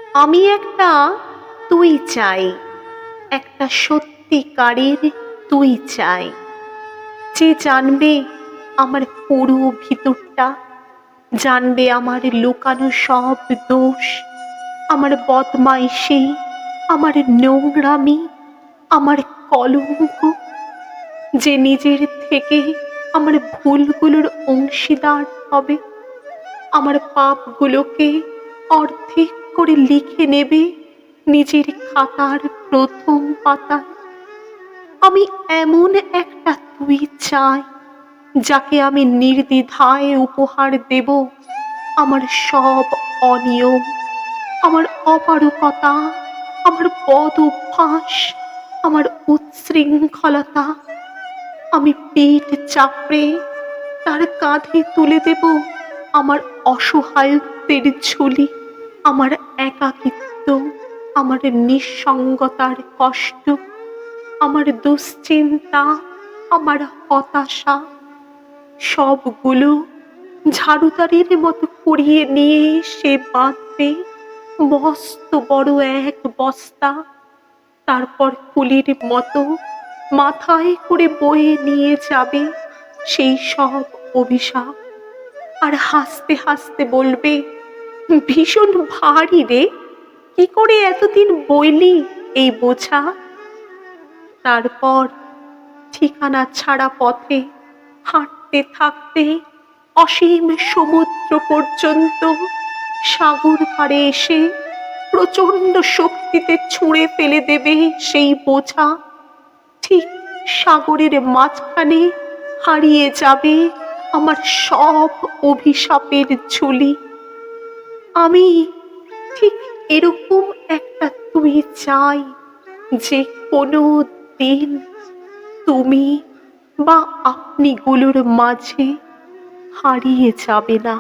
আমি একটা তুই চাই, একটা সত্যিকারের তুই চাই, যে জানবে আমার পুরো ভিতরটা, জানবে আমার লুকানো সব দোষ, আমার বদমাইশি, আমার নোংরামি, আমার কলঙ্ক, যে নিজের থেকে আমার ভুলগুলোর অংশীদার হবে, আমার পাপগুলোকে অর্ধেক করে লিখে নেবে নিজের খাতার প্রথম পাতায়। আমি এমন একটা তুই চাই, যাকে আমি নির্দ্বিধায় উপহার দেব আমার সব অনিয়ম, আমার অপারগতা, আমার বদ অভ্যাস, আমার উচ্ছৃঙ্খলতা। আমি পিঠ চাপড়ে তার কাঁধে তুলে দেব আমার অসহায়ত্বের ঝুলি, আমার একাকিত্ব, আমার নিঃসঙ্গতার কষ্ট, আমার দুশ্চিন্তা, আমার হতাশা, সবগুলো ঝাড়ুদারির মতো কুড়িয়ে নিয়ে সে বাঁধবে মস্ত বড় এক বস্তা, তারপর কুলির মতো মাথায় করে বয়ে নিয়ে যাবে সেই সব অভিশাপ, আর হাসতে হাসতে বলবে, ভীষণ ভারী রে, কি করে এতদিন বইলি এই বোঝা। তারপর ঠিকানা ছাড়া পথে হাঁটতে থাকতে অসীম সমুদ্র পর্যন্ত সাগর পাড়ে এসে প্রচণ্ড শক্তিতে ছুঁড়ে ফেলে দেবে সেই বোঝা। ঠিক সাগরের মাঝখানে হারিয়ে যাবে আমার সব অভিশাপের ঝুলি। আমি ঠিক এরকম একটা তুই চাই, যে কোনো দিন তুমি বা আপনিগুলোর মাঝে হারিয়ে যাবে না।